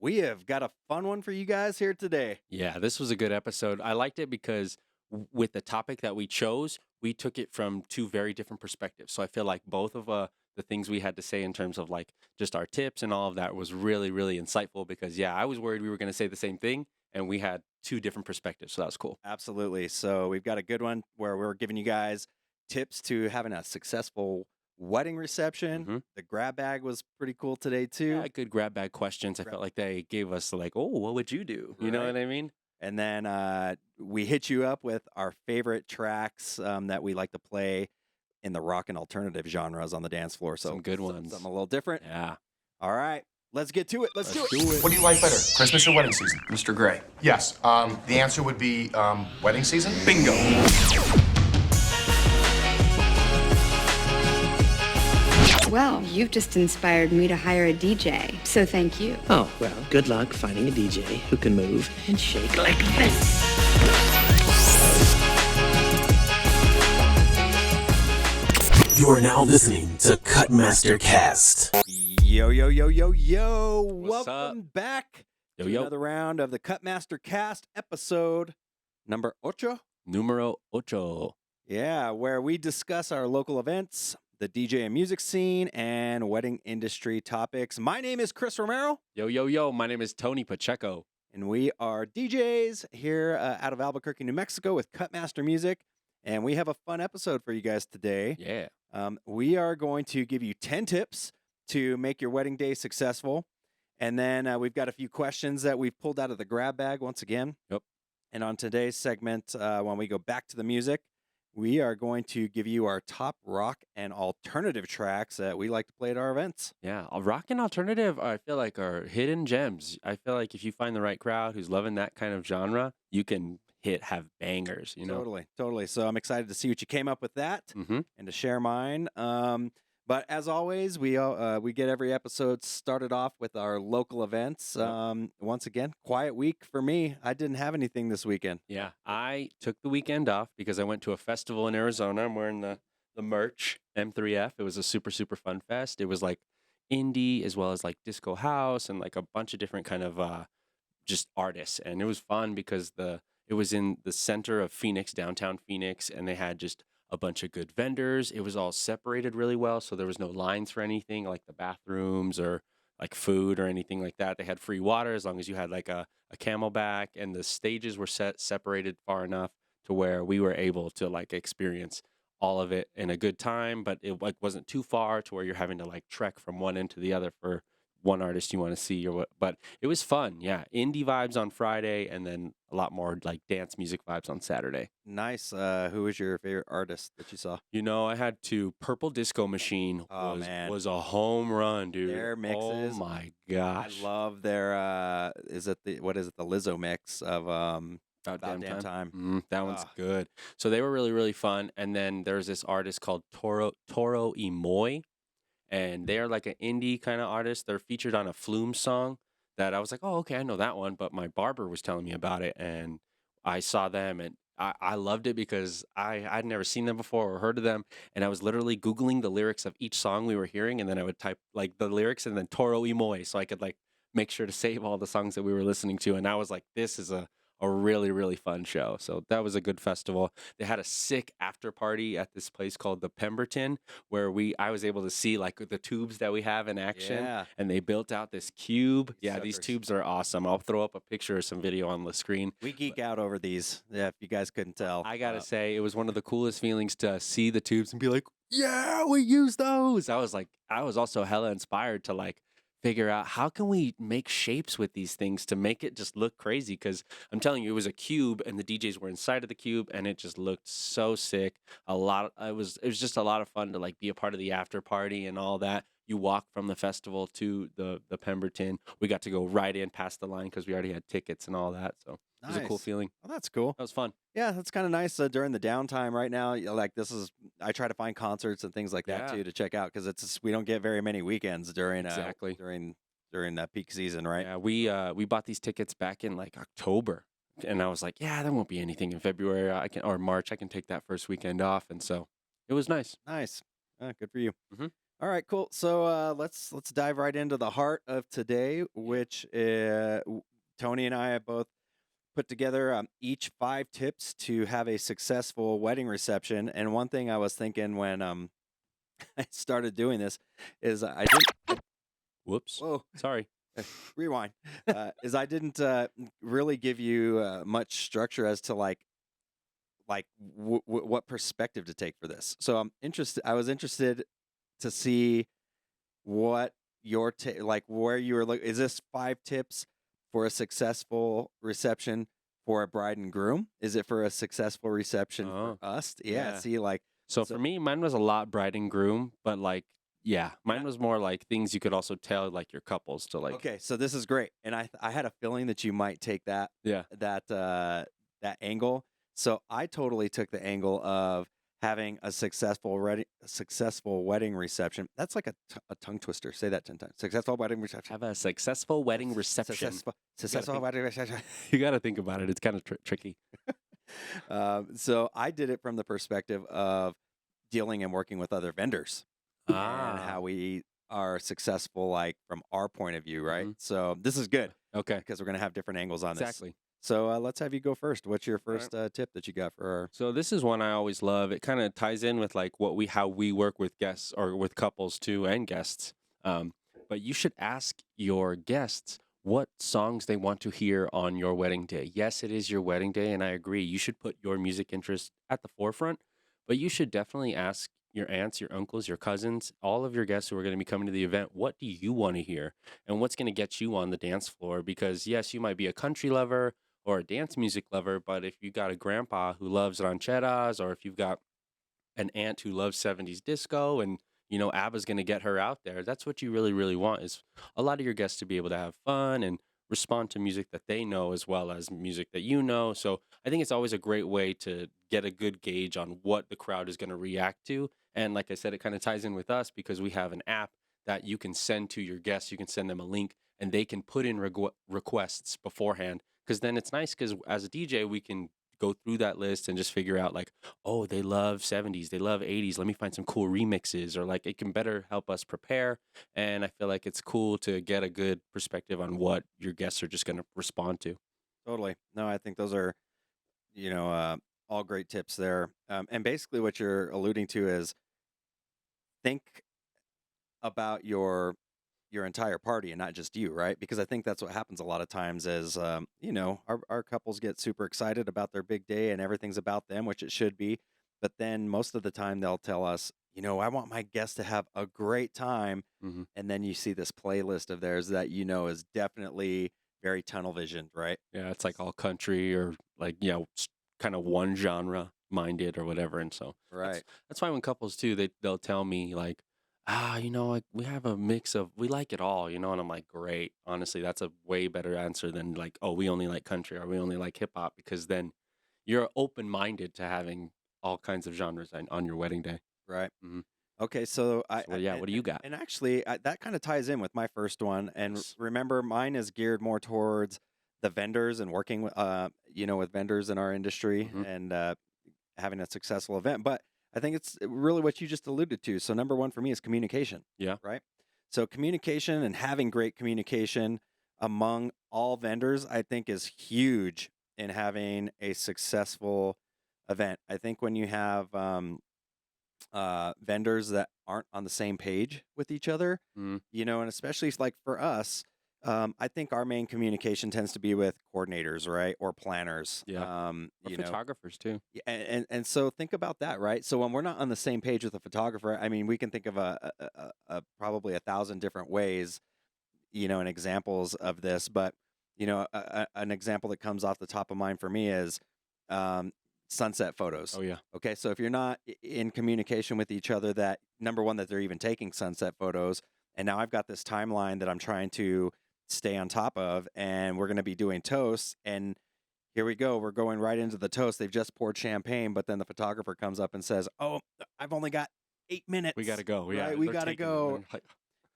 we have got a fun one for you guys here today. Yeah, this was a good episode. I liked it because with the topic that we chose, we took it from two very different perspectives. So I feel like both of the things we had to say in terms of like just our tips and all of that was really, really insightful because, yeah, I was worried we were going to say the same thing and we had two different perspectives. So that was cool. Absolutely. So we've got a good one where we're giving you guys tips to having a successful wedding reception. Mhm. The grab bag was pretty cool today too. Yeah, good grab bag questions. I felt like they gave us like, oh, what would you do? You know Right. what I mean? And then we hit you up with our favorite tracks that we like to play in the rock and alternative genres on the dance floor. So Some good ones. Something a little different. Yeah. All right, let's get to it. Let's do it. What do you like better, Christmas or wedding season? Mr. Gray. Yes. The answer would be wedding season. Bingo. Well, you've just inspired me to hire a DJ, so thank you. Oh, well, good luck finding a DJ who can move and shake like this. You are now listening to Cutmaster Cast. Yo, yo, yo, yo, yo. What's Welcome up? back Yo, to yo. another round of the Cutmaster Cast episode number 8. Numero ocho. Yeah, where we discuss our local events, the DJ and music scene, and wedding industry topics. My name is Chris Romero, Yo, yo, yo. My name is Tony Pacheco. and we are DJs here out of Albuquerque, New Mexico with Cutmaster Music. And we have a fun episode for you guys today. Yeah. We are going to give you 10 tips to make your wedding day successful. And then we've got a few questions that we've pulled out of the grab bag once again. Yep. And on today's segment, when we go back to the music, we are going to give you our top rock and alternative tracks that we like to play at our events. Yeah, rock and alternative, I feel like are hidden gems. I feel like if you find the right crowd who's loving that kind of genre, you can have bangers, you know? Totally. So I'm excited to see what you came up with that Mm-hmm. and to share mine. But as always, we get every episode started off with our local events. Once again, quiet week for me. I didn't have anything this weekend. Yeah, I took the weekend off because I went to a festival in Arizona. I'm wearing the merch, M3F. It was a super, super fun fest. It was like indie as well as like disco house and like a bunch of different kind of just artists. And it was fun because it was in the center of Phoenix, downtown Phoenix, and they had just a bunch of good vendors. It was all separated really well, so there was no lines for anything like the bathrooms or like food or anything like that. They had free water as long as you had like a Camelback, and the stages were separated far enough to where we were able to like experience all of it in a good time, but it like wasn't too far to where you're having to like trek from one end to the other for one artist you want to see or what. But it was fun. Yeah, indie vibes on Friday and then a lot more like dance music vibes on Saturday. Nice. Who was your favorite artist that you saw? You know, I had to Purple Disco Machine was a home run, dude. Their mixes. Oh my gosh. I love their the Lizzo mix of About Damn Time. That one's good. So they were really, really fun. And then there's this artist called Toro Imoy, and they are like an indie kind of artist. They're featured on a Flume song that I was like, oh, okay, I know that one. But my barber was telling me about it, and I saw them, and I loved it because I'd never seen them before or heard of them. And I was literally Googling the lyrics of each song we were hearing, and then I would type like the lyrics and then Toro Imoy so I could like make sure to save all the songs that we were listening to. And I was like, this is a really, really fun show. So that was a good festival. They had a sick after party at this place called the Pemberton, where I was able to see like the tubes that we have in action. Yeah. And they built out this cube. Yeah, these Suckers. tubes are awesome. I'll throw up a picture or some video on the screen. We geek out over these. Yeah, if you guys couldn't tell. I gotta say, it was one of the coolest feelings to see the tubes and be like, yeah, we use those. I was also hella inspired to like figure out how can we make shapes with these things to make it just look crazy, because I'm telling you, it was a cube and the DJs were inside of the cube and it just looked so sick. It was just a lot of fun to like be a part of the after party and all that. You walk from the festival to the Pemberton. We got to go right in past the line because we already had tickets and all that. So it was a cool Nice. feeling. Oh, that's cool. That was fun. Yeah, that's kind of nice during the downtime right now. Like I try to find concerts and things like that Yeah. too to check out because we don't get very many weekends during Exactly. during that peak season, right? Yeah, we bought these tickets back in like October, and I was like, yeah, there won't be anything in February. Or March. I can take that first weekend off, and so it was nice. Nice. Good for you. Mhm. All right, cool. So let's dive right into the heart of today, which Tony and I have both put together each 5 tips to have a successful wedding reception. And one thing I was thinking when I started doing this is I didn't. Whoops. Whoa, Sorry. rewind. Is I didn't really give you much structure as to what perspective to take for this. So I'm interested. I was interested to see what your like where you were like. Is this 5 tips for a successful reception for a bride and groom? Is it for a successful reception for us? Yeah. yeah. See, like So for me, mine was a lot bride and groom, but like, yeah, mine was more like things you could also tell like your couples to like. okay, so this is great, and I had a feeling that you might take that Yeah. that angle. So I totally took the angle of having a successful wedding reception. That's like a tongue twister. Say that 10 times. Successful wedding reception. Have a successful wedding reception. Successful wedding reception. You got to think about it. It's kind of tricky. So I did it from the perspective of dealing and working with other vendors and how we are successful, like from our point of view, right? Mhm. So this is good Okay. because we're going to have different angles on this. Exactly. So let's have you go first. What's your first tip that you got for our? So this is one I always love. It kind of ties in with like how we work with guests or with couples too and guests. But you should ask your guests what songs they want to hear on your wedding day. Yes, it is your wedding day, and I agree. You should put your music interest at the forefront, but you should definitely ask your aunts, your uncles, your cousins, all of your guests who are going to be coming to the event, what do you want to hear? And what's going to get you on the dance floor? Because yes, you might be a country lover or a dance music lover, but if you got a grandpa who loves rancheras, or if you've got an aunt who loves 70s disco and ABBA's going to get her out there, that's what you really, really want, is a lot of your guests to be able to have fun and respond to music that they know as well as music that you know. So I think it's always a great way to get a good gauge on what the crowd is going to react to. And like I said, it kind of ties in with us because we have an app that you can send to your guests. You can send them a link and they can put in requests beforehand, because then it's nice because as a DJ, we can go through that list and just figure out like, oh, they love 70s, they love 80s. Let me find some cool remixes, or like it can better help us prepare. And I feel like it's cool to get a good perspective on what your guests are just going to respond to. Totally. No, I think those are, all great tips there. And basically what you're alluding to is think about your entire party and not just you, right? Because I think that's what happens a lot of times is, our couples get super excited about their big day and everything's about them, which it should be. But then most of the time they'll tell us, I want my guests to have a great time. Mm-hmm. And then you see this playlist of theirs that, is definitely very tunnel visioned, right? Yeah, it's like all country or like, kind of one genre minded or whatever. And so Right. that's why when couples too, they'll tell me like, like we have a mix of, we like it all, and I'm like, great. Honestly, that's a way better answer than like, oh, we only like country or we only like hip hop, because then you're open-minded to having all kinds of genres on your wedding day. Right. Mhm. Okay. So What do you got? And actually, that kind of ties in with my first one. And Yes. remember, mine is geared more towards the vendors and working with, with vendors in our industry Mhm. and having a successful event. But I think it's really what you just alluded to. So number one for me is communication. Yeah. Right. So communication and having great communication among all vendors, I think, is huge in having a successful event. I think when you have vendors that aren't on the same page with each other, Mhm. and especially like for us, I think our main communication tends to be with coordinators, right, or planners. Yeah. Or photographers too. Yeah, and so think about that, right? So when we're not on the same page with a photographer, I mean, we can think of a probably 1,000 different ways, and examples of this, but an example that comes off the top of mind for me is sunset photos. Oh yeah. Okay, so if you're not in communication with each other, that number one, that they're even taking sunset photos, and now I've got this timeline that I'm trying to stay on top of, and we're going to be doing toasts, and here we go, we're going right into the toast. They've just poured champagne, but then the photographer comes up and says, "Oh, I've only got 8 minutes. We got to go. Yeah. Right? We they're got to taking go." them. They're like,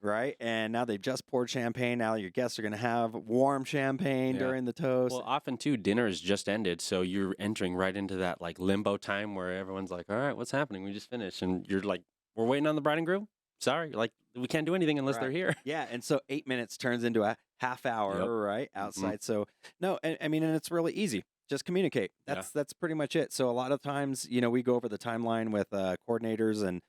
Right, and now they've just poured champagne. Now your guests are going to have warm champagne Yeah. during the toast. well, often too, dinner is just ended, so you're entering right into that like limbo time where everyone's like, "All right, what's happening? We just finished," and you're like, "We're waiting on the bride and groom." sorry, like we can't do anything unless they're Right. here. Yeah, and so 8 minutes turns into a half hour, Yep. right, Mhm. outside. So no, and I mean, and it's really easy. Just communicate. Yeah. That's pretty much it. So a lot of times, we go over the timeline with coordinators and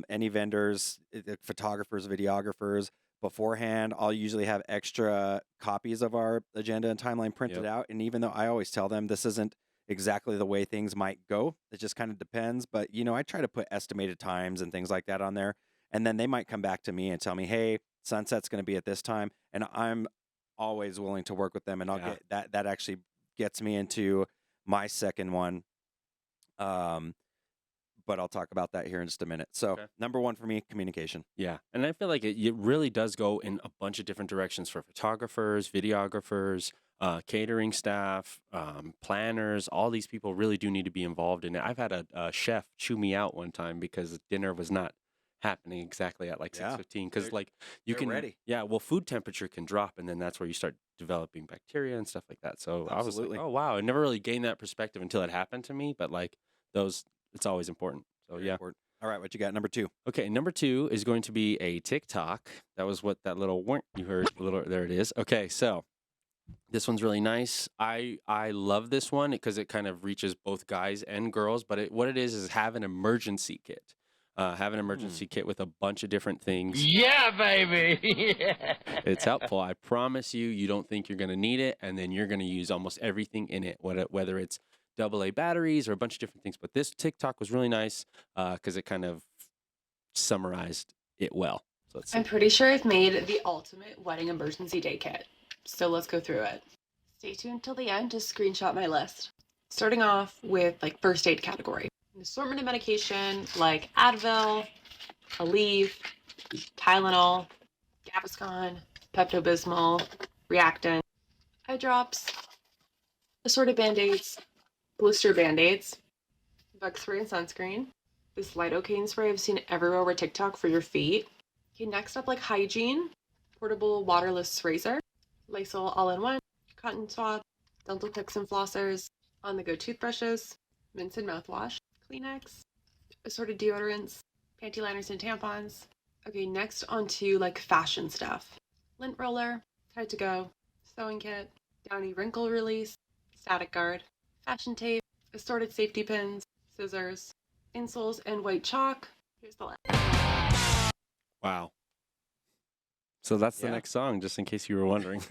any vendors, photographers, videographers beforehand. I'll usually have extra copies of our agenda and timeline printed Yep. out. And even though I always tell them this isn't exactly the way things might go, it just kind of depends. But I try to put estimated times and things like that on there, and then they might come back to me and tell me, "Hey, sunset's going to be at this time," and I'm always willing to work with them, and I'll Yeah. get that. That actually gets me into my second one. Um, but I'll talk about that here in just a minute. So, Okay. number one for me, communication. Yeah, and I feel like it really does go in a bunch of different directions for photographers, videographers, catering staff, planners. All these people really do need to be involved in it. I've had a chef chew me out one time because dinner was not happening exactly at like Yeah, 6:15 because they're- like you they're can ready. yeah, well, food temperature can drop and then that's where you start developing bacteria and stuff like that. So I was Absolutely. like, oh wow, I never really gained that perspective until it happened to me, but like those it's always important. So Very yeah. important. All right, what you got? Number two. Okay, number 2 is going to be a TikTok. That was what that little wink you heard. There it is. Okay, so this one's really nice. I love this one because it kind of reaches both guys and girls. But what it is have an emergency kit. Have an emergency kit with a bunch of different things. Yeah, baby. Yeah. It's helpful. I promise you. You don't think you're going to need it, and then you're going to use almost everything in it. Whether it's AA batteries or a bunch of different things. But this TikTok was really nice because it kind of summarized it well. So let's see. I'm pretty sure I've made the ultimate wedding emergency day kit. So let's go through it. Stay tuned till the end to screenshot my list. Starting off with like first aid category. An assortment of medication like Advil, Aleve, Tylenol, Gaviscon, Pepto-Bismol, Reactant, eye drops, assorted band-aids, blister band-aids, bug spray and sunscreen, this lidocaine spray I've seen everywhere over TikTok for your feet. Okay, next up, like hygiene, portable waterless razor, Lysol all-in-one, cotton swab, dental picks and flossers, on-the-go toothbrushes, mints and mouthwash, Kleenex, assorted deodorants, panty liners and tampons. Okay, next onto like fashion stuff. Lint roller, Tide to Go, sewing kit, Downy wrinkle release, static guard, fashion tape, assorted safety pins, scissors, insoles and white chalk. Here's the last. Wow. So that's the Yeah. next song, just in case you were wondering.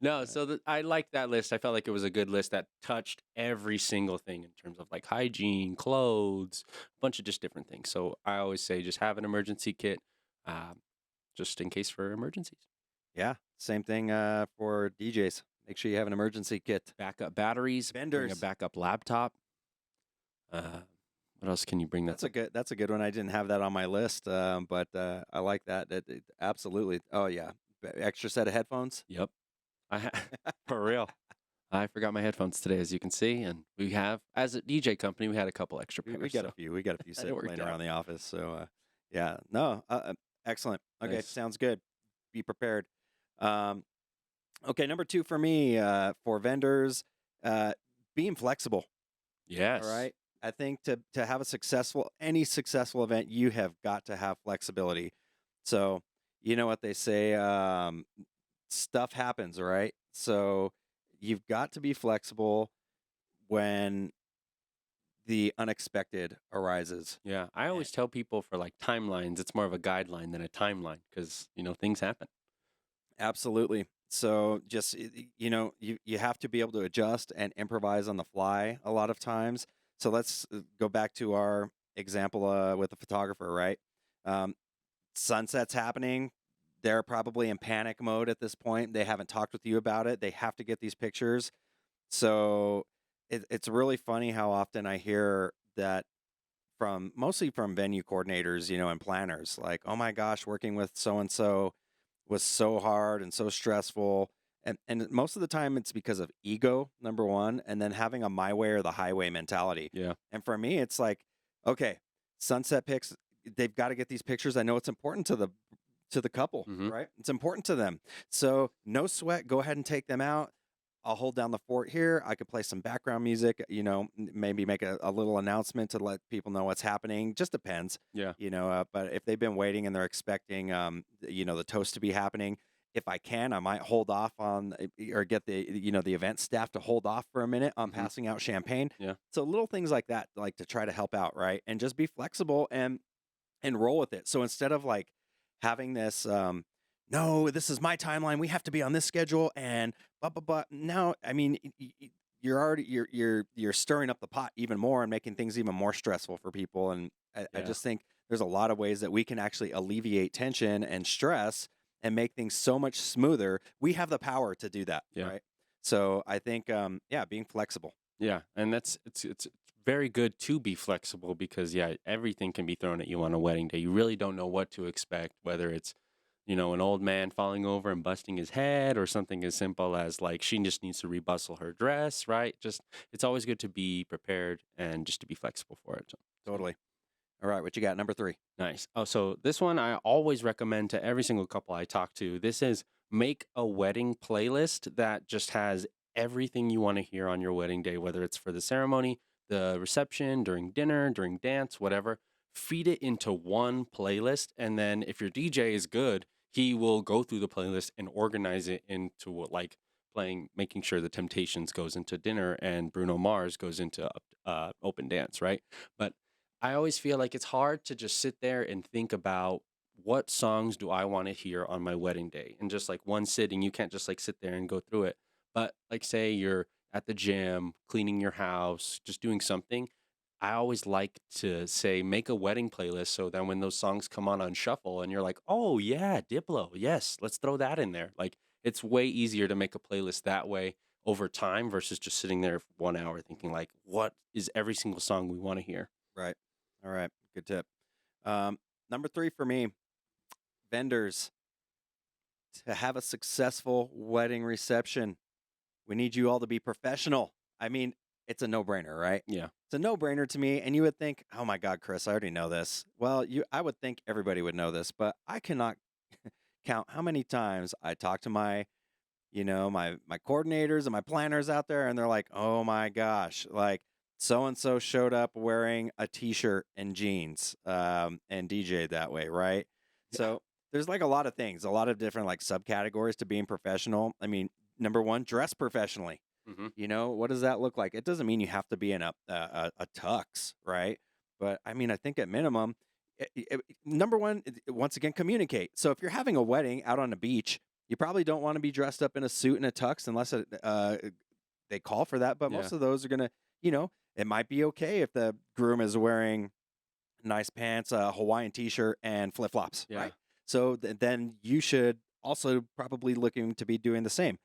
No, so I liked that list. I felt like it was a good list that touched every single thing in terms of like hygiene, clothes, a bunch of just different things. So I always say just have an emergency kit, just in case for emergencies. Yeah, same thing for DJs. Make sure you have an emergency kit. Backup batteries, bring a Vendors. backup laptop. What else can you bring? That's a good one. I didn't have that on my list, but I like that. Absolutely. Oh yeah, extra set of headphones. Yep. For real. I forgot my headphones today, as you can see, and we have, as a DJ company, we had a couple extra pairs. We got so a few. We got a few it sitting worked laying out. around the office. So yeah, no, excellent. Okay, Nice. sounds good. Be prepared. Okay, number two for me, for vendors, being flexible. Yes. All right. I think to have any successful event, you have got to have flexibility. So you know what they say, stuff happens, right? So you've got to be flexible when the unexpected arises. Yeah. I always tell people for like timelines, it's more of a guideline than a timeline because, things happen. Absolutely. So just, you have to be able to adjust and improvise on the fly a lot of times. So let's go back to our example with the photographer, right? Sunset's happening. They're probably in panic mode at this point. They haven't talked with you about it. They have to get these pictures. So it's really funny how often I hear that mostly from venue coordinators, and planners, like, oh my gosh, working with so-and-so was so hard and so stressful. And most of the time it's because of ego, number one, and then having a my way or the highway mentality. Yeah. And for me, it's like, okay, sunset pics, they've got to get these pictures. I know it's important to the couple, Mhm. right? It's important to them. So no sweat, go ahead and take them out. I'll hold down the fort here. I could play some background music, maybe make a little announcement to let people know what's happening. Just depends, Yeah. but if they've been waiting and they're expecting, the toast to be happening, if I can, I might hold off on or get the event staff to hold off for a minute on passing out champagne. Yeah. So little things like that, like to try to help out, right? And just be flexible and roll with it. So instead of like having this, no, this is my timeline. We have to be on this schedule, and blah. Now, I mean, you're already you're stirring up the pot even more and making things even more stressful for people. And I Yeah. just think there's a lot of ways that we can actually alleviate tension and stress and make things so much smoother. We have the power to do that, Yeah. right? So I think, being flexible. Yeah, and it's very good to be flexible because everything can be thrown at you on a wedding day. You really don't know what to expect, whether it's an old man falling over and busting his head, or something as simple as like she just needs to rebustle her dress, right? Just it's always good to be prepared and just to be flexible for it. So, Totally. All right, what you got? Number 3. nice. Oh, so this one I always recommend to every single couple I talk to. This is make a wedding playlist that just has everything you want to hear on your wedding day, whether it's for the ceremony, the reception, during dinner, during dance, whatever. Feed it into one playlist. And then if your DJ is good, he will go through the playlist and organize it into like playing, making sure the Temptations goes into dinner and Bruno Mars goes into open dance, right? But I always feel like it's hard to just sit there and think about what songs do I want to hear on my wedding day in just like one sitting. You can't just like sit there and go through it. But like say you're at the gym, cleaning your house, just doing something. I always like to say make a wedding playlist so then when those songs come on shuffle and you're like, "Oh yeah, Diplo. Yes, let's throw that in there." Like it's way easier to make a playlist that way over time versus just sitting there for 1 hour thinking like, "What is every single song we want to hear?" Right. All right. Good tip. Number 3 for me, vendors. To have a successful wedding reception, we need you all to be professional. I mean, it's a no-brainer, right? Yeah. It's a no-brainer to me, and you would think, "Oh my God, Chris, I already know this." Well, I would think everybody would know this, but I cannot count how many times I talk to my coordinators and my planners out there, and they're like, "Oh my gosh, like so and so showed up wearing a t-shirt and jeans, and DJ that way, right?" So there's like a lot of things, a lot of different like subcategories to being professional. I mean, number 1, dress professionally. What does that look like? It doesn't mean you have to be in a tux, right? But I mean, I think at minimum, number 1, once again, communicate. So if you're having a wedding out on the beach, you probably don't want to be dressed up in a suit and a tux unless they call for that. But Yeah. most of those are gonna, it might be okay if the groom is wearing nice pants, a Hawaiian t-shirt, and flip flops, Yeah. right? So then you should also probably looking to be doing the same.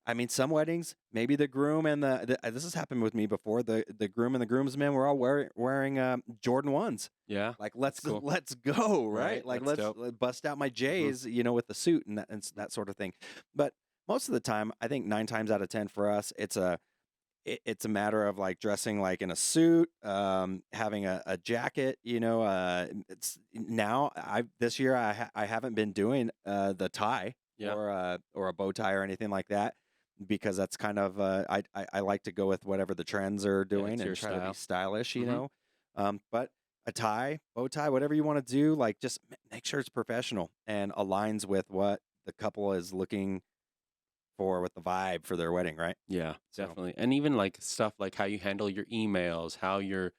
I mean, some weddings, maybe the groom and this has happened with me before. The groom and the groomsmen were all wearing Jordan 1s. Yeah. Like let's cool. let's go, right? Right, Like that's let's dope. bust out my J's, with the suit and that sort of thing. But most of the time, I think 9 times out of 10 for us, it's a matter of like dressing like in a suit, having a jacket. It's now this year I haven't been doing the tie Yeah. or a bow tie or anything like that because that's kind of I like to go with whatever the trends are doing it's and your try to be style. stylish, Mhm. But a tie, bow tie, whatever you want to do, like just make sure it's professional and aligns with what the couple is looking for with the vibe for their wedding, right? Yeah, So definitely. And even like stuff like how you handle your emails, how you're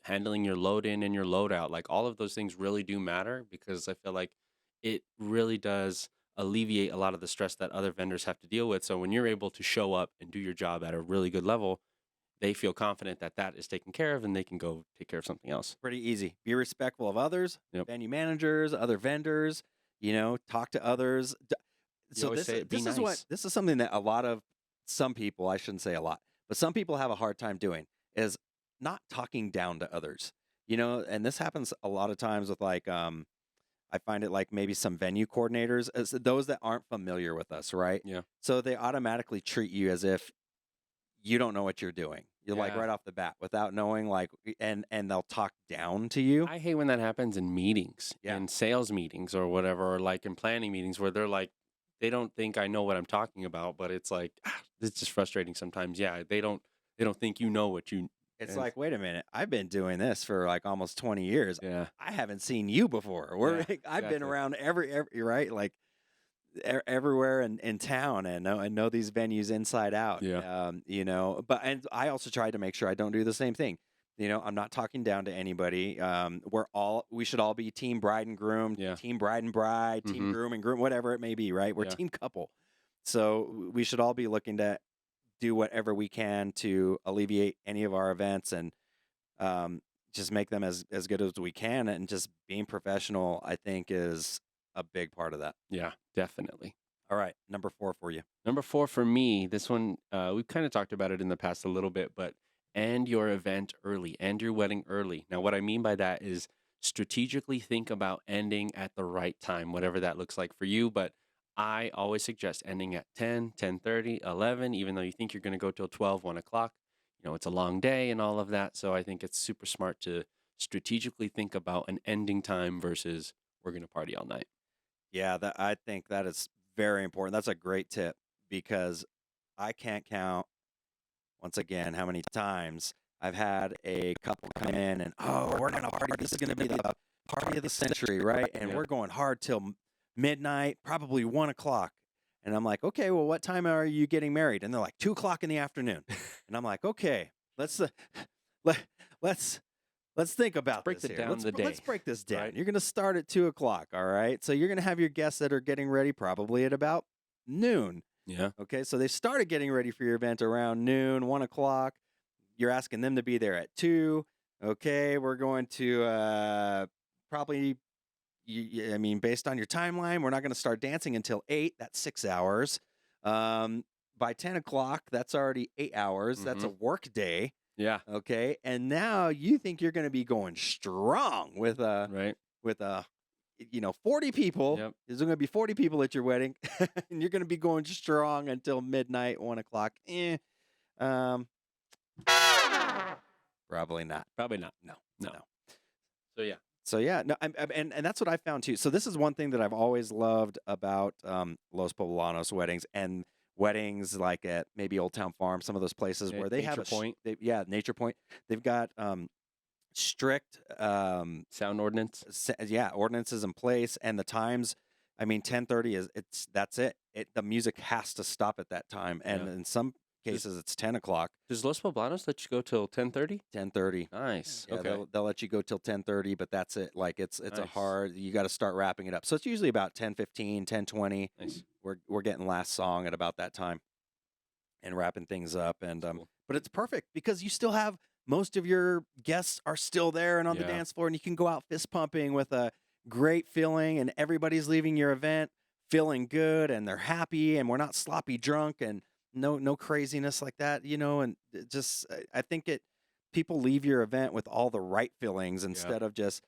handling your load in and your load out, like all of those things really do matter because I feel like it really does alleviate a lot of the stress that other vendors have to deal with. So when you're able to show up and do your job at a really good level, they feel confident that that is taken care of and they can go take care of something else. pretty easy. Be respectful of others, Yep. venue managers, other vendors, talk to others. You So always say it, be nice. this is something that some people, I shouldn't say a lot, but some people have a hard time doing is not talking down to others. And this happens a lot of times with like I find it like maybe some venue coordinators, as those that aren't familiar with us, right? Yeah. So they automatically treat you as if you don't know what you're doing. You're like Yeah. right off the bat without knowing and they'll talk down to you. I hate when that happens in meetings, Yeah. in sales meetings or whatever, or like in planning meetings where they're like, they don't think I know what I'm talking about, but it's like, It's just frustrating sometimes. Yeah, they don't think you know what you. It's and- like, wait a minute, I've been doing this for like almost 20 years. Yeah. I haven't seen you before. I've been exactly. around every right, like everywhere in town, and know these venues inside out. Yeah. You know, but and I also try to make sure I don't do the same thing. You know, I'm not talking down to anybody. We should all be team bride and groom, Yeah. team bride and bride, team Mhm. groom and groom, whatever it may be, right? We're Yeah. team couple. So we should all be looking to do whatever we can to alleviate any of our events and just make them as good as we can. And just being professional, I think, is a big part of that. Yeah, definitely. All right, number 4 for you. Number 4 for me, this one, we've kind of talked about it in the past a little bit, but end your event early, end your wedding early. Now, what I mean by that is strategically think about ending at the right time, whatever that looks like for you. But I always suggest ending at 10, 10:30, 11, even though you think you're going to go till 12, 1 o'clock. You know, it's a long day and all of that. So I think it's super smart to strategically think about an ending time versus we're going to party all night. Yeah, I think that is very important. That's a great tip because I can't count once again how many times I've had a couple come in and we're gonna party. This is gonna be the party of the century, right? And Yeah. we're going hard till midnight, probably 1 o'clock. And I'm like, okay, well, what time are you getting married? And they're like 2 o'clock in the afternoon. And I'm like, okay, let's think about break this it here. down the day, Let's break this down. right? You're going to start at 2 o'clock, all right? So you're going to have your guests that are getting ready probably at about noon. Yeah. Okay, so they started getting ready for your event around noon, 1 o'clock. You're asking them to be there at 2. Okay, we're going to probably, I mean, based on your timeline, we're not going to start dancing until 8. That's 6 hours. By 10 o'clock, that's already 8 hours. That's a work day. Yeah. Okay, and now you think you're going to be going strong with Right. 40 people. Yep. There's going to be 40 people at your wedding, and you're going to be going strong until midnight, 1 o'clock. Probably not. Probably not. No. So yeah. So yeah, no, and that's what I found too. So this is one thing that I've always loved about Los Poblanos weddings and weddings like at maybe Old Town Farm, some of those places where they have Nature Point. Nature Point. They've got strict Sound ordinance. ordinances in place, and the times. I mean, 10:30 that's it. The music has to stop at that time, and Yeah. in some cases it's 10 o'clock. Does Los Poblanos let you go till 10:30? 10:30. Nice. Yeah, Okay. they'll let you go till 10:30, but that's it. Like it's a Nice. hard. You got to start wrapping it up. So it's usually about 10:15, 10:20. Nice. We're getting last song at about that time, and wrapping things up. And Cool. but it's perfect because you still have most of your guests are still there and on the Yeah. dance floor, and you can go out fist pumping with a great feeling, and everybody's leaving your event feeling good, and they're happy, and we're not sloppy drunk, and no craziness like that, and I think people leave your event with all the right feelings instead of just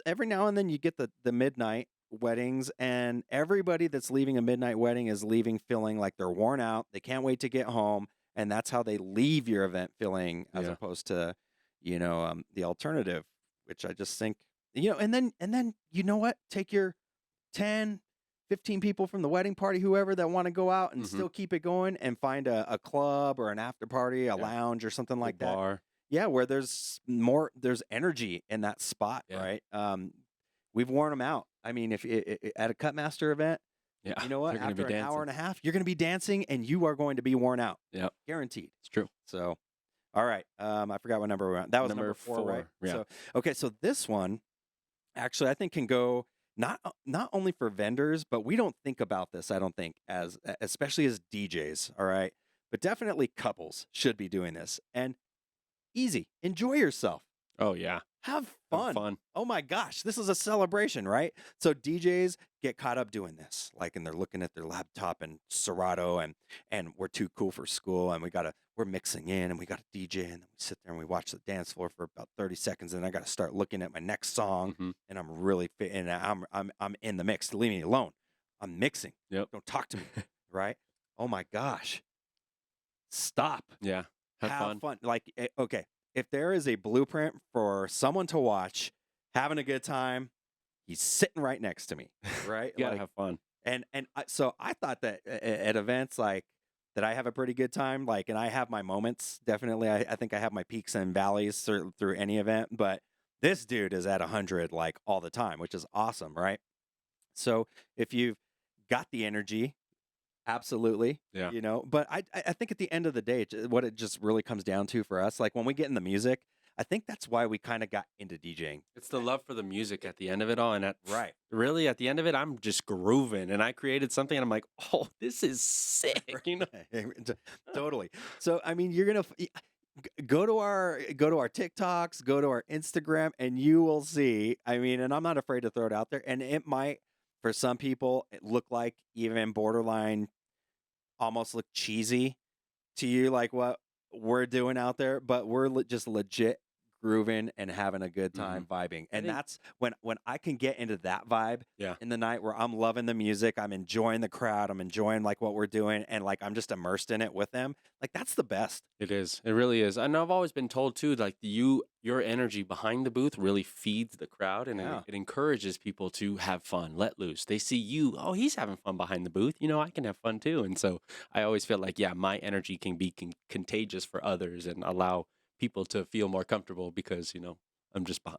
every now and then you get the midnight weddings, and everybody that's leaving a midnight wedding is leaving feeling like they're worn out, they can't wait to get home, and that's how they leave your event feeling as Yeah. opposed to the alternative, which I just think and then you know what, take your 10 15 people from the wedding party, whoever that want to go out and Mhm. still keep it going, and find a club or an after party, a Yeah. lounge or something like that. Bar. Yeah, where there's energy in that spot, Yeah. right? We've worn them out. I mean, if at a Cutmaster event, Yeah. you know what? They're gonna After be an hour and dancing. a half, you're going to be dancing, and you are going to be worn out. Yep. Guaranteed. It's true. So, all right. I forgot what number we're on. That was number 4, right? Yeah. So, okay, so this one actually I think can go not only for vendors, but we don't think about this, I don't think, especially as DJs, all right? But definitely couples should be doing this. And easy. Enjoy yourself. Oh yeah. Have Have fun. Oh my gosh, this is a celebration, right? So DJs get caught up doing this, and they're looking at their laptop and Serato, and we're too cool for school, and we're mixing in, and we got a DJ, and then we sit there and we watch the dance floor for about 30 seconds, and I got to start looking at my next song, Mhm. and I'm really and I'm in the mix. Leave me alone. I'm mixing. Yep. Don't talk to me, right? Oh my gosh. Stop. Yeah. Have fun. Okay, if there is a blueprint for someone to watch having a good time, he's sitting right next to me, right? You gotta have fun. So I thought that at events like that I have a pretty good time. Like, and I have my moments. Definitely, I think I have my peaks and valleys through any event. But this dude is at 100 like all the time, which is awesome, right? So if you've got the energy, absolutely, Yeah. But I think at the end of the day, what it just really comes down to for us, like when we get in the music, I think that's why we kind of got into DJing. It's the love for the music at the end of it all. And Right. really at the end of it, I'm just grooving and I created something and I'm like, oh, this is sick. Totally. So I mean, you're gonna go to our TikToks, go to our Instagram, and you will see. I mean, and I'm not afraid to throw it out there. And it might, for some people, it look like even borderline, almost look cheesy to you, like what we're doing out there. But we're just legit grooving and having a good time vibing. And that's when I can get into that vibe in the night where I'm loving the music, I'm enjoying the crowd, I'm enjoying like what we're doing, and like I'm just immersed in it with them. Like that's the best. It is. It really is. And I've always been told too, like your energy behind the booth really feeds the crowd and it encourages people to have fun, let loose. They see you, oh, he's having fun behind the booth. I can have fun too. And so I always feel like, my energy can be contagious for others and allow people to feel more comfortable because,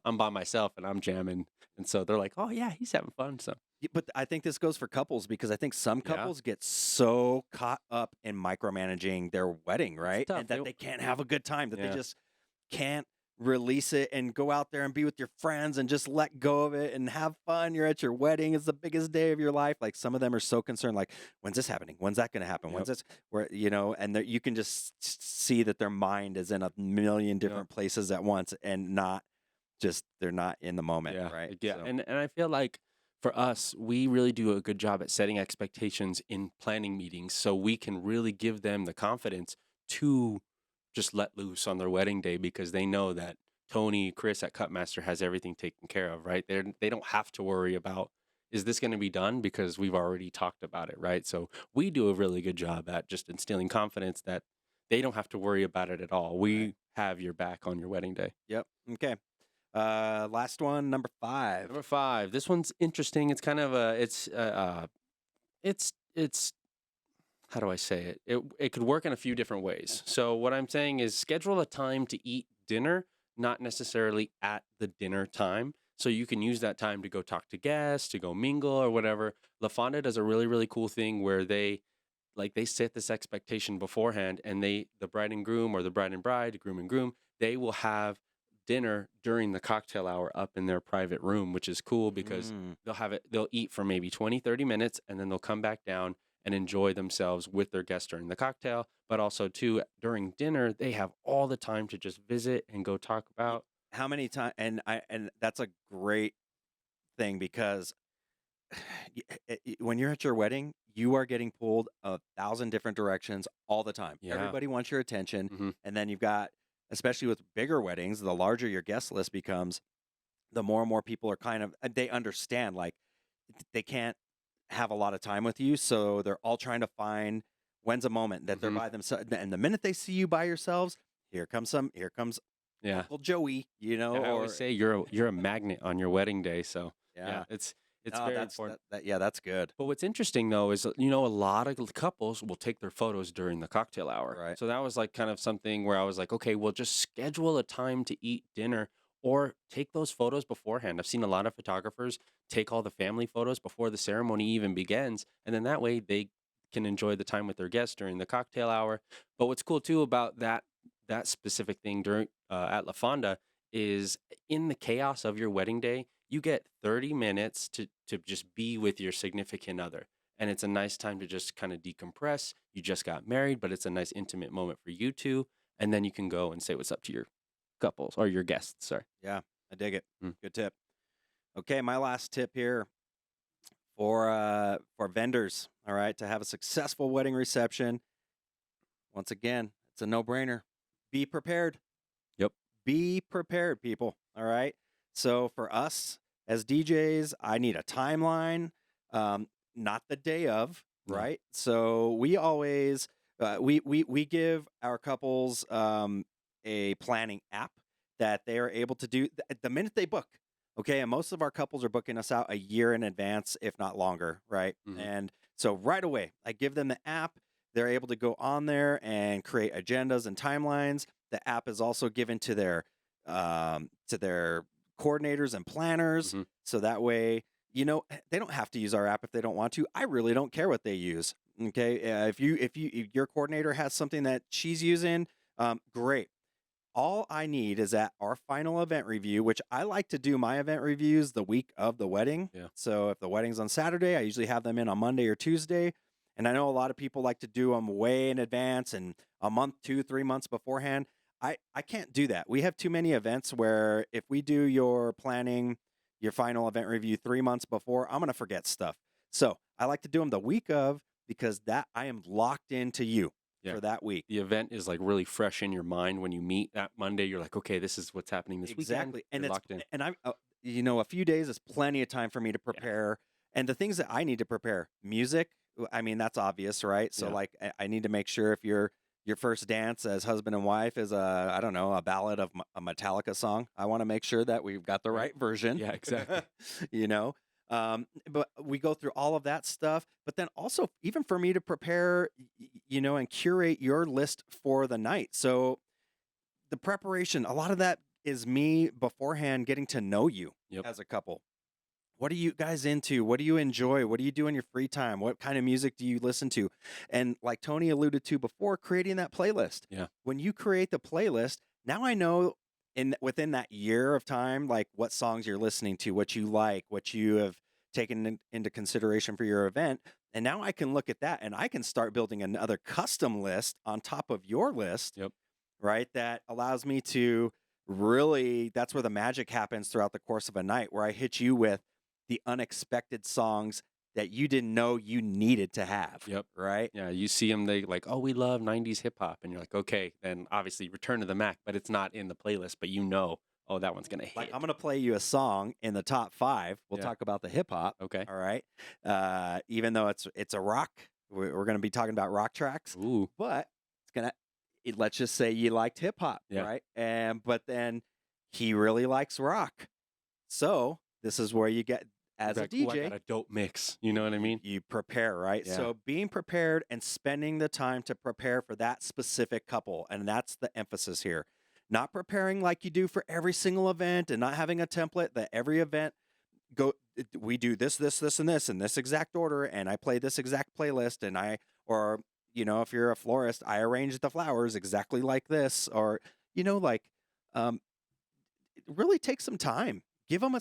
I'm by myself and I'm jamming. And so they're like, oh yeah, he's having fun. So But I think this goes for couples because I think some couples get so caught up in micromanaging their wedding, right? tough. And that they can't have a good time, that they just can't release it and go out there and be with your friends and just let go of it and have fun. You're at your wedding. It's the biggest day of your life. Like some of them are so concerned, like, when's this happening? When's that going to happen? When's this? Where, and you can just see that their mind is in a million different places at once and they're not in the moment, right? Yeah. So. And I feel like for us, we really do a good job at setting expectations in planning meetings so we can really give them the confidence to just let loose on their wedding day because they know that Chris at Cutmaster has everything taken care of, right? They don't have to worry about, is this going to be done? Because we've already talked about it, right? So we do a really good job at just instilling confidence that they don't have to worry about it at all. We have your back on your wedding day. Yep. Okay. Last one, number 5. Number 5. This one's interesting. It's kind of it's how do I say it? It could work in a few different ways. So what I'm saying is schedule a time to eat dinner, not necessarily at the dinner time. So you can use that time to go talk to guests, to go mingle or whatever. La Fonda does a really, really cool thing where they set this expectation beforehand and the bride and groom or the bride and bride, groom and groom, they will have dinner during the cocktail hour up in their private room, which is cool because they'll eat for maybe 20, 30 minutes and then they'll come back down and enjoy themselves with their guests during the cocktail. But also too, during dinner, they have all the time to just visit and go talk about. How many times, and that's a great thing because when you're at your wedding, you are getting pulled 1,000 different directions all the time. Yeah. Everybody wants your attention. And then you've got, especially with bigger weddings, the larger your guest list becomes, the more and more people are they understand, like, they can't have a lot of time with you. So they're all trying to find when's a moment that they're by themselves. And the minute they see you by yourselves, here comes Uncle Joey, I always say you're a magnet on your wedding day. So it's very important. That's good. But what's interesting though is, a lot of couples will take their photos during the cocktail hour. Right. So that was like kind of something where I was like, okay, well, just schedule a time to eat dinner or take those photos beforehand. I've seen a lot of photographers take all the family photos before the ceremony even begins. And then that way they can enjoy the time with their guests during the cocktail hour. But what's cool too about that specific thing during at La Fonda is in the chaos of your wedding day, you get 30 minutes to just be with your significant other. And it's a nice time to just kind of decompress. You just got married, but it's a nice intimate moment for you two. And then you can go and say what's up to your couples or your guests. Sorry. Yeah, I dig it. Good tip. Okay, my last tip here for vendors, all right, to have a successful wedding reception. Once again, it's a no-brainer. Be prepared. Yep. Be prepared, people. All right. So for us as DJs, I need a timeline, not the day of, right? So we always we give our couples a planning app that they are able to do the minute they book. Okay, and most of our couples are booking us out a year in advance, if not longer, right? And so right away, I give them the app. they're able to go on there and create agendas and timelines. The app is also given to their coordinators and planners, Mm-hmm. so that way, they don't have to use our app if they don't want to. I really don't care what they use. Okay, if your coordinator has something that she's using, great. All I need is at our final event review, which I like to do my event reviews the week of the wedding. Yeah. So if the wedding's on Saturday, I usually have them in on Monday or Tuesday. And I know a lot of people like to do them way in advance and a month, 2, 3 months beforehand. I can't do that. We have too many events where if we do your planning, your final event review 3 months before, I'm going to forget stuff. So I like to do them the week of, because that I am locked into you for that week. The event is like really fresh in your mind when you meet that Monday. You're like, okay, this is what's happening this Exactly. weekend. And You're it's locked in. and I'm a few days is plenty of time for me to prepare. And the things that I need to prepare, music, I mean, that's obvious, right? So Yeah. like I need to make sure if your first dance as husband and wife is I don't know, a ballad of a Metallica song, I want to make sure that we've got the right version. Yeah, exactly. But we go through all of that stuff, but then also even for me to prepare, and curate your list for the night. So the preparation, a lot of that is me beforehand getting to know you as a couple. What are you guys into? What do you enjoy? What do you do in your free time? What kind of music do you listen to? And like Tony alluded to before, creating that playlist. Yeah. When you create the playlist, now I know within that year of time, like what songs you're listening to, what you like, what you have taken into consideration for your event. And now I can look at that and I can start building another custom list on top of your list. Yep. Right. That allows me to really, that's where the magic happens throughout the course of a night, where I hit you with the unexpected songs that you didn't know you needed to have. Yep. Right. Yeah. You see them, they like, oh, we love 90s hip hop. And you're like, okay, then obviously Return to the Mac, but it's not in the playlist, but oh, that one's going to hit. Like I'm going to play you a song in the top 5. We'll talk about the hip hop. Okay. All right. Even though it's a rock, we're going to be talking about rock tracks. Ooh. But let's just say you liked hip hop. Yeah. Right. But then he really likes rock. So this is where you get, as a DJ, I got a dope mix. You know what I mean? You prepare, right? Yeah. So being prepared and spending the time to prepare for that specific couple. And that's the emphasis here. Not preparing like you do for every single event and not having a template that every event we do this, and this in this exact order. And I play this exact playlist if you're a florist, I arrange the flowers exactly like this, or, really take some time, give them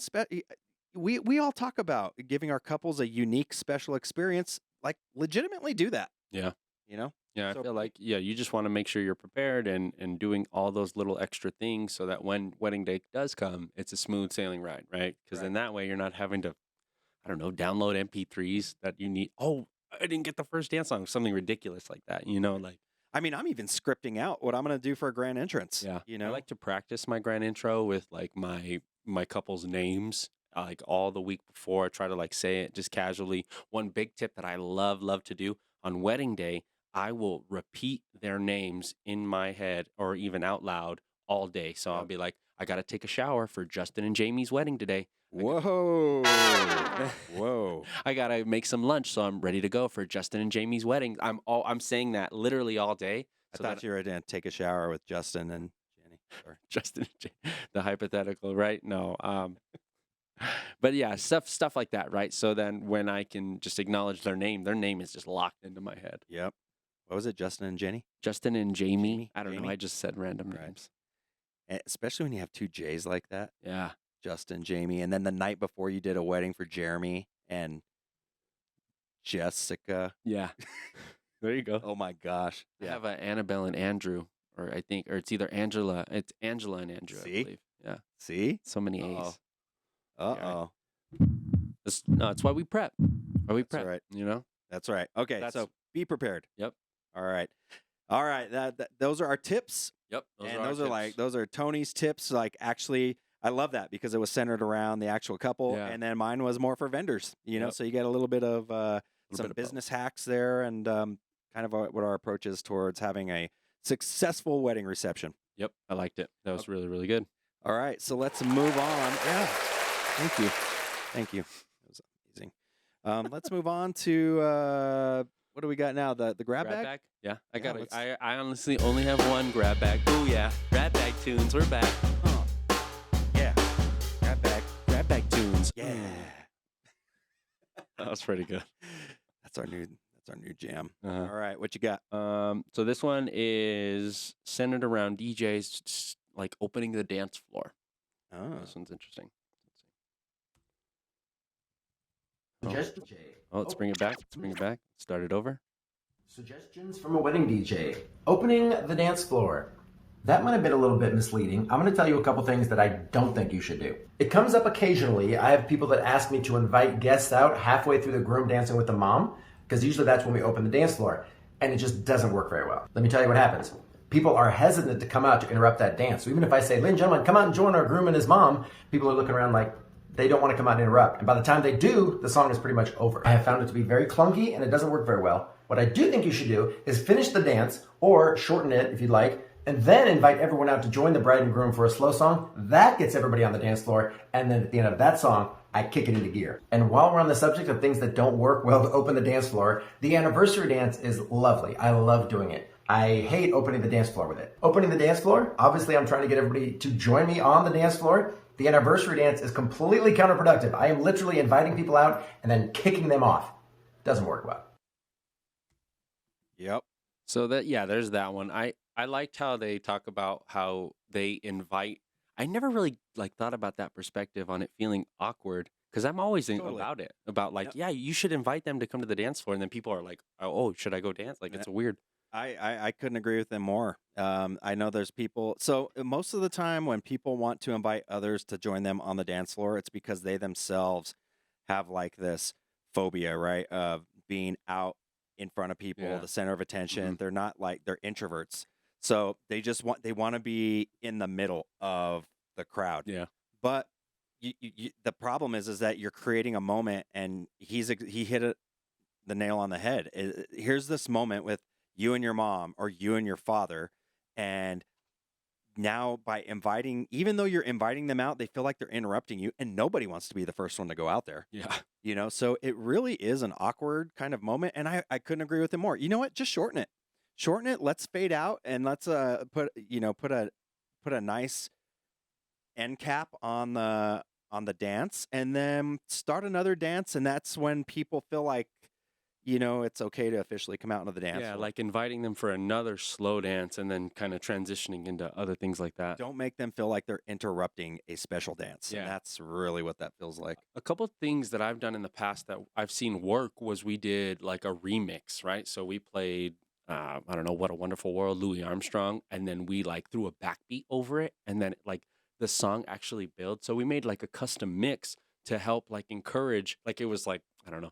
we all talk about giving our couples a unique, special experience, like legitimately do that. Yeah. Yeah. I So- feel like, you just want to make sure you're prepared and doing all those little extra things so that when wedding day does come, it's a smooth sailing ride, right? Because then that way you're not having to, I don't know, download MP3s that you need. Oh, I didn't get the first dance song, something ridiculous like that, like. I mean, I'm even scripting out what I'm going to do for a grand entrance. Yeah. I I like to practice my grand intro with like my couple's names. Like all the week before, I try to like say it just casually. One big tip that I love to do on wedding day, I will repeat their names in my head or even out loud all day. So I'll be like, I got to take a shower for Justin and Jamie's wedding today. Whoa. Whoa. I got to make some lunch, so I'm ready to go for Justin and Jamie's wedding. I'm saying that literally all day. I thought you were going to take a shower with Justin and Jenny. Sorry. Justin and Jamie, the hypothetical, right? No. But yeah, stuff like that, right? So then when I can just acknowledge their name is just locked into my head. Yep. What was it, Justin and Jenny? Justin and Jamie. Jamie? I don't know. Jamie? I just said random Right. names. Especially when you have 2 J's like that. Yeah. Justin, Jamie. And then the night before you did a wedding for Jeremy and Jessica. Yeah. There you go. Oh my gosh. I have Annabelle and Andrew, or it's either Angela. It's Angela and Andrew, See? I believe. Yeah. See? So many Uh-oh. A's. Uh-oh. It's why we prep. Why we That's prep. right. That's right. Okay, so be prepared. Yep. All right. Those are our tips. Yep. Those are Tony's tips. Like, actually, I love that because it was centered around the actual couple, Yeah. and then mine was more for vendors. So you get a little bit of some bit of business hacks there, and kind of what our approach is towards having a successful wedding reception. Yep. I liked it. That was really, really good. All right, so let's move on. Yeah. Thank you. That was amazing. Let's move on to What do we got now? The grab bag? Yeah, I Yeah, got it. let's- I honestly only have one grab bag. Oh yeah, grab bag tunes. We're back. Huh. Yeah. Grab bag tunes. Yeah. That was pretty good. That's our new jam. Uh-huh. All right, what you got? So this one is centered around DJs like opening the dance floor. Oh. This one's interesting. Suggestion. Oh, let's bring it back. Start it over. Suggestions from a wedding DJ. Opening the dance floor. That might have been a little bit misleading. I'm going to tell you a couple things that I don't think you should do. It comes up occasionally. I have people that ask me to invite guests out halfway through the groom dancing with the mom, because usually that's when we open the dance floor, and it just doesn't work very well. Let me tell you what happens. People are hesitant to come out to interrupt that dance. So even if I say, ladies and gentlemen, come out and join our groom and his mom, people are looking around like they don't want to come out and interrupt. And by the time they do, the song is pretty much over. I have found it to be very clunky, and it doesn't work very well. What I do think you should do is finish the dance, or shorten it if you'd like, and then invite everyone out to join the bride and groom for a slow song. That gets everybody on the dance floor, and then at the end of that song, I kick it into gear. And while we're on the subject of things that don't work well to open the dance floor, the anniversary dance is lovely. I love doing it. I hate opening the dance floor with it. Opening the dance floor, obviously I'm trying to get everybody to join me on the dance floor. The anniversary dance is completely counterproductive. I am literally inviting people out and then kicking them off. Doesn't work well. Yep. So there's that one. I liked how they talk about how they invite. I never really thought about that perspective on it feeling awkward, because I'm always Totally. about it. About Yep. yeah, you should invite them to come to the dance floor, and then people are like, oh, should I go dance? Like, it's weird. I couldn't agree with them more. I know there's people. So most of the time when people want to invite others to join them on the dance floor, it's because they themselves have like this phobia, right, of being out in front of people, Yeah. the center of attention. Mhm. They're not they're introverts. So they want to be in the middle of the crowd. Yeah. But the problem is that you're creating a moment, and he hit the nail on the head. Here's this moment with you and your mom, or you and your father, and now by inviting, even though you're inviting them out, they feel like they're interrupting you, and nobody wants to be the first one to go out there. Yeah. So it really is an awkward kind of moment, and I couldn't agree with him more. You know what? Just shorten it. Let's fade out, and let's put a nice end cap on the dance, and then start another dance, and that's when people feel like it's okay to officially come out into the dance Yeah, floor. like inviting them for another slow dance and then kind of transitioning into other things like that. Don't make them feel like they're interrupting a special dance. Yeah. And that's really what that feels like. A couple things that I've done in the past that I've seen work was we did like a remix, right? So we played, I don't know, What a Wonderful World, Louis Armstrong, and then we threw a backbeat over it, and then the song actually built. So we made like a custom mix to help encourage, it was I don't know,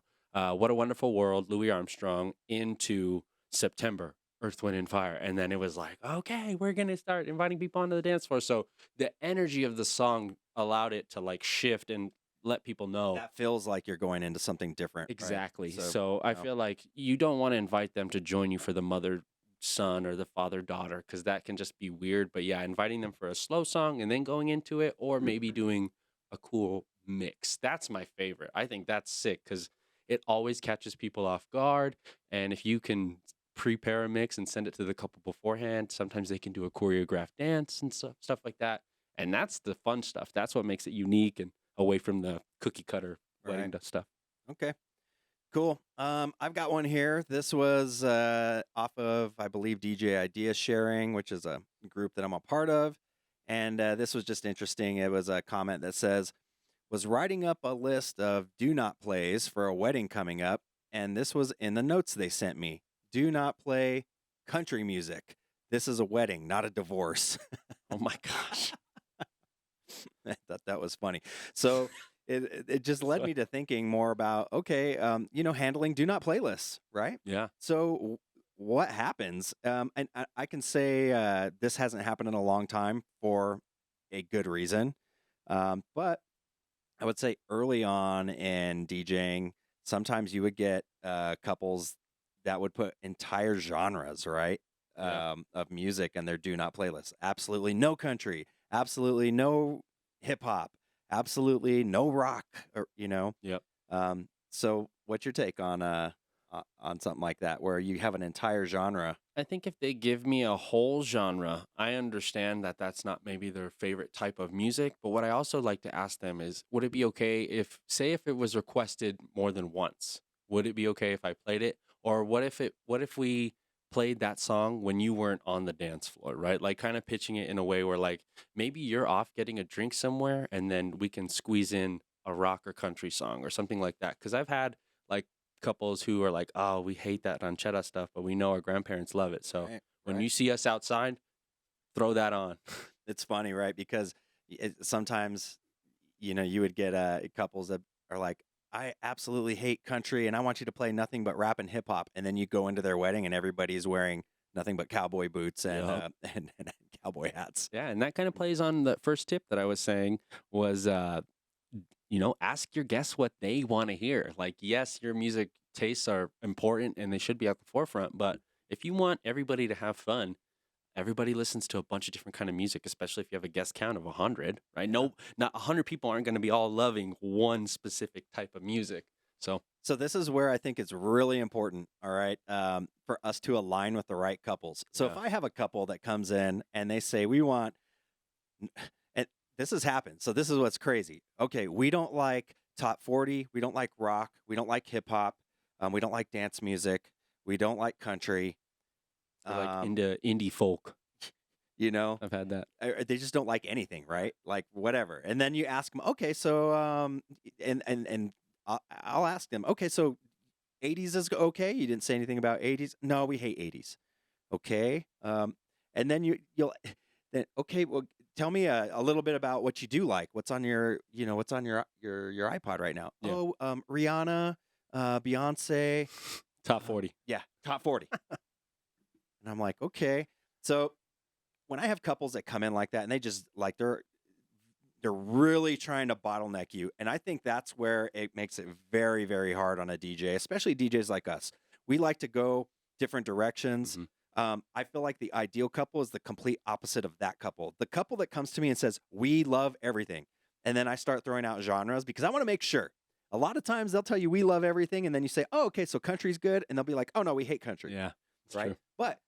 What a Wonderful World, Louis Armstrong, into September, Earth, Wind, and Fire. And then it was okay, we're going to start inviting people onto the dance floor. So the energy of the song allowed it to shift and let people know. That feels like you're going into something different. right? Exactly. So I feel like you don't want to invite them to join you for the mother-son or the father-daughter, because that can just be weird. But yeah, inviting them for a slow song and then going into it, or maybe doing a cool mix. That's my favorite. I think that's sick, because it always catches people off guard. And if you can prepare a mix and send it to the couple beforehand, sometimes they can do a choreographed dance and stuff like that. And that's the fun stuff. That's what makes it unique and away from the cookie cutter wedding stuff. Okay. Cool. I've got one here. This was off of, I believe, DJ Idea Sharing, which is a group that I'm a part of. And this was just interesting. It was a comment that says, was writing up a list of do not plays for a wedding coming up, and this was in the notes they sent me. Do not play country music. This is a wedding, not a divorce. Oh my gosh. I thought that was funny. So it just led me to thinking more about, okay, handling do not playlists, right? Yeah. So what happens? And I can say this hasn't happened in a long time for a good reason. But I would say early on in DJing, sometimes you would get couples that would put entire genres, right, of music in their do not playlists. Absolutely no country. Absolutely no hip hop. Absolutely no rock. Or, Yep. So what's your take on on something like that, where you have an entire genre. I think if they give me a whole genre, I understand that that's not maybe their favorite type of music. But what I also like to ask them is, would it be okay if, say, if it was requested more than once? Would it be okay if I played it? Or what if we played that song when you weren't on the dance floor, right? Like kind of pitching it in a way where like maybe you're off getting a drink somewhere and then we can squeeze in a rock or country song or something like that. Because I've had like couples who are like, oh, we hate that ranchera stuff, but we know our grandparents love it. So Right, when right. you see us outside, throw that on. It's funny, right? Because sometimes, you would get couples that are like, I absolutely hate country and I want you to play nothing but rap and hip hop. And then you go into their wedding and everybody's wearing nothing but cowboy boots and, Yup. and cowboy hats. Yeah, and that kind of plays on the first tip that I was saying was, ask your guests what they want to hear. Like, yes, your music tastes are important and they should be at the forefront, but if you want everybody to have fun, everybody listens to a bunch of different kind of music, especially if you have a guest count of 100, right? No, not 100 people aren't going to be all loving one specific type of music. So this is where I think it's really important, all right, for us to align with the right couples. So if Yeah. I have a couple that comes in and they say, we want, and this has happened. So this is what's crazy. Okay, we don't like top 40. We don't like rock. We don't like hip hop. We don't like dance music. We don't like country. Or like into indie folk. I've had that. They just don't like anything, right? Like whatever. And then you ask them, okay, so and I'll ask them, okay, so 80s is okay. You didn't say anything about 80s. No, we hate 80s. Okay. And then you'll then okay, well, tell me a little bit about what you do like. What's on your what's on your iPod right now? Yeah. Oh, Rihanna, Beyonce. Top 40. Yeah, top 40. And I'm like, okay. So when I have couples that come in like that and they just like they're really trying to bottleneck you, and I think that's where it makes it very, very hard on a DJ, especially DJs like us. We like to go different directions. I feel like the ideal couple is the complete opposite of that couple. The couple that comes to me and says, we love everything. And then I start throwing out genres because I want to make sure. A lot of times they'll tell you we love everything. And then you say, oh, okay, so country's good. And they'll be like, oh, no, we hate country. Yeah. That's Right. true. But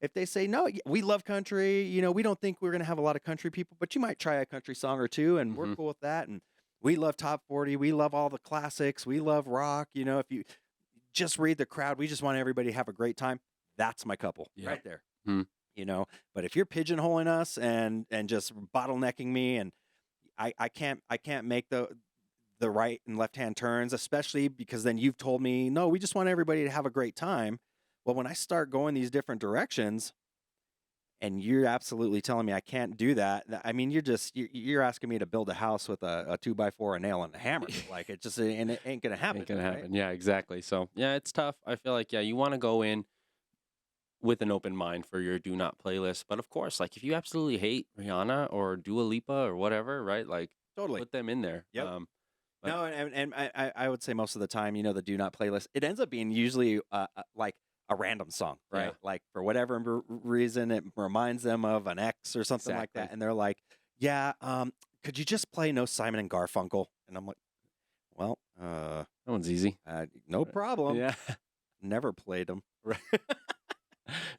if they say, no, we love country, we don't think we're going to have a lot of country people, but you might try a country song or two, and we're cool with that. And we love top 40. We love all the classics. We love rock. If you just read the crowd, we just want everybody to have a great time. That's my couple right there. But if you're pigeonholing us and just bottlenecking me, and I can't make the right and left hand turns, especially because then you've told me, no, we just want everybody to have a great time. Well, when I start going these different directions and you're absolutely telling me I can't do that, I mean, you're asking me to build a house with a 2x4, a nail, and a hammer. Like it ain't going to happen. Ain't gonna right? happen. Yeah, exactly. So yeah, it's tough. I feel like, you want to go in with an open mind for your do not playlist. But of course, like if you absolutely hate Rihanna or Dua Lipa or whatever, right? Like Totally. put them in there. Yep. But- No, and I would say most of the time, the do not playlist, it ends up being usually like a random song, right? Yeah. Like for whatever reason, it reminds them of an ex or something like that. Exactly. And they're like, yeah, could you just play No Simon and Garfunkel? And I'm like, well, that one's easy. no problem. Yeah. Never played them. Right.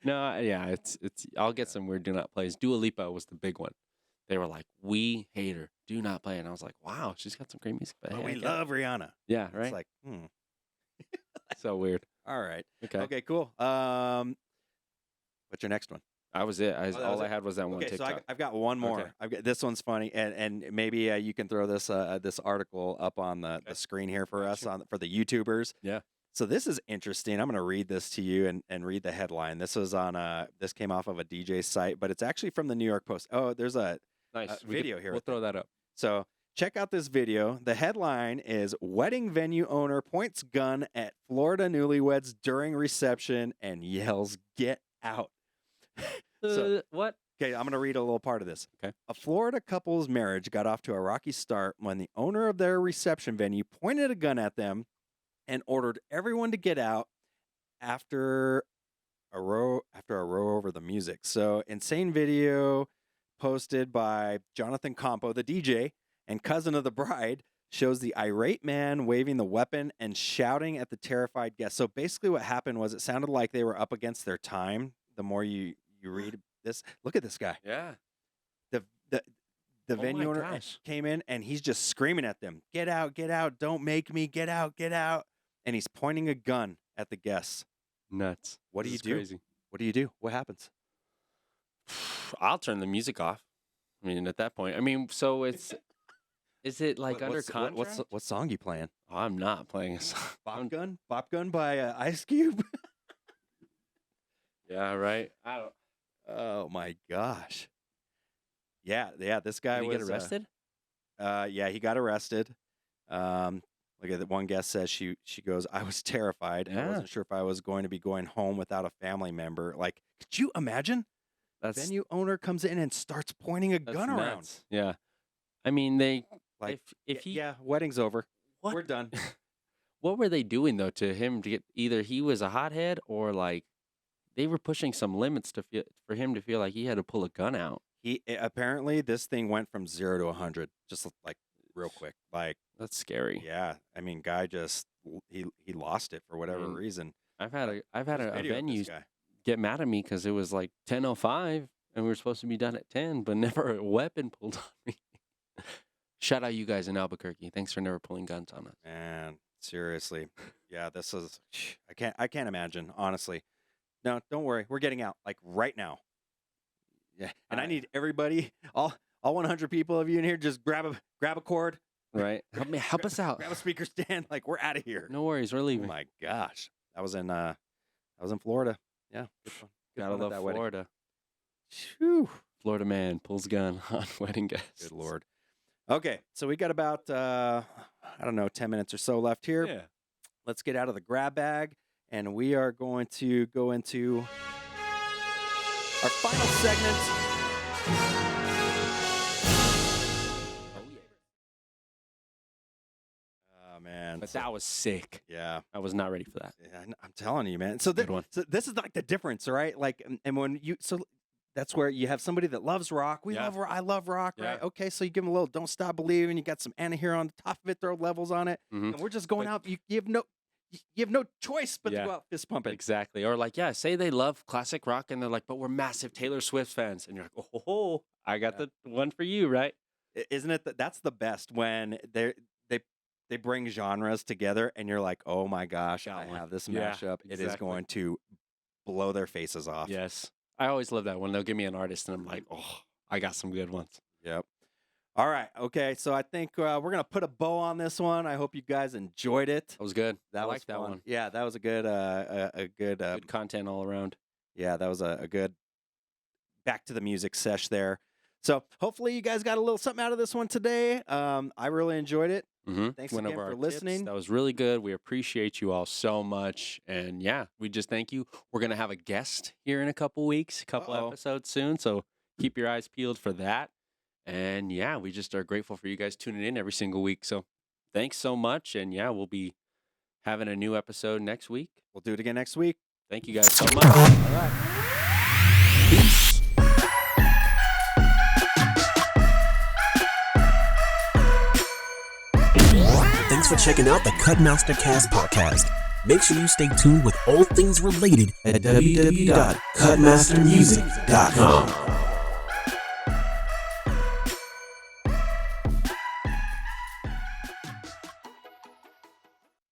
No, yeah, it's I'll get some weird do not plays. Dua Lipa was the big one. They were like, we hate her. Do not play. And I was like, wow, she's got some great music. But But hey, we I get it. love Rihanna. Yeah, right. It's like, So weird. all right. Okay. Okay, cool. What's your next one? That was it. that was All I it? had was that one Okay, so TikTok. I've got one more. Okay. I've got this one's funny, and maybe you can throw this article up on the screen here for us for the YouTubers. Yeah. So this is interesting. I'm going to read this to you and read the headline. This was this came off of a DJ site, but it's actually from the New York Post. Oh, there's a Nice. video here. We'll throw that up. So check out this video. The headline is "Wedding Venue Owner Points Gun at Florida Newlyweds During Reception and Yells Get Out." So- What? Okay, I'm going to read a little part of this. Okay. A Florida couple's marriage got off to a rocky start when the owner of their reception venue pointed a gun at them and ordered everyone to get out after a row over the music. So, insane video posted by Jonathan Campo, the DJ and cousin of the bride, shows the irate man waving the weapon and shouting at the terrified guest. So basically what happened was it sounded like they were up against their time. The more you read this, look at this guy. Yeah. The Oh venue my owner gosh. came in and he's just screaming at them, get out, don't make me, get out. And he's pointing a gun at the guests. Nuts. What do This you is do? Crazy. What do you do? What happens? I'll turn the music off. I mean, at that point, I mean, so is it like under contract? What song you playing? Oh, I'm not playing a song. Bop Gun by Ice Cube. Yeah, right. I don't. Oh my gosh. Yeah. This guy Did he was get arrested? Yeah, he got arrested. Look at that. One guest says she goes, I was terrified. Yeah. I wasn't sure if I was going to be going home without a family member. Like, could you imagine? That's Venue owner comes in and starts pointing a that's gun around. nuts. Yeah. I mean, they Like, if he yeah, wedding's over. what We're done. what were they doing though to him to get either he was a hothead or like they were pushing some limits for him to feel like he had to pull a gun out. Apparently this thing went from 0 to 100 just like real quick. Like, That's scary. yeah, I mean, guy just he lost it for whatever mean, reason. I've had There's a video of venue this guy. get mad at me because it was like 10:05 and we were supposed to be done at 10, but never a weapon pulled on me. Shout out you guys in Albuquerque. Thanks for never pulling guns on us. Man, seriously. Yeah, this is I can't imagine, honestly. No, don't worry. We're getting out like right now. Yeah. And I need everybody, all 100 people of you in here, just grab a cord, Right? Help us out. grab a speaker stand, like we're out of here. No worries, we're Oh leaving. my gosh. I was in Florida. Yeah, good fun. Good Gotta fun at love that wedding. Florida. Phew. Florida man pulls gun on wedding guests. Good Lord. Okay, so we got about I don't know, 10 minutes or so left here. Yeah. Let's get out of the grab bag, and we are going to go into our final segment. Oh man, But that was sick. yeah, I was not ready for that. yeah, I'm telling you, man. So, Good one. so this is like the difference, right? Like, and when that's where you have somebody that loves rock. Yeah. I love rock, Yeah. right? Okay, so you give them a little "Don't Stop Believing." You got some Anna here on the top of it. Throw levels on it, Mhm. and we're just going But- out. You have no choice but Yeah. to go out fist pumping. Exactly. Or like, yeah, say they love classic rock and they're like, but we're massive Taylor Swift fans. And you're like, oh, I got Yeah. the one for you, right? Isn't it that's the best when they bring genres together and you're like, oh my gosh, Got I one. have this Yeah, mashup. It is exactly. going to blow their faces off. Yes. I always love that when they'll give me an artist and I'm like, oh, I got some good ones. Yep. All right. Okay. So I think we're gonna put a bow on this one. I hope you guys enjoyed it. That was good. That I was like that fun. one. Yeah, that was a good Good content all around. yeah, that was a good back to the music sesh there. So hopefully you guys got a little something out of this one today. I really enjoyed it. Mm-hmm. Thanks Went again over for our listening. tips. That was really good. We appreciate you all so much. And yeah, we just thank you. We're going to have a guest here in a couple weeks, a couple Uh-oh. episodes soon. So keep your eyes peeled for that. And yeah, we just are grateful for you guys tuning in every single week. So thanks so much. And yeah, we'll be having a new episode next week. We'll do it again next week. Thank you guys so much. All right. Peace. Thanks for checking out the Cutmaster Cast podcast. Make sure you stay tuned with all things related at www.cutmastermusic.com.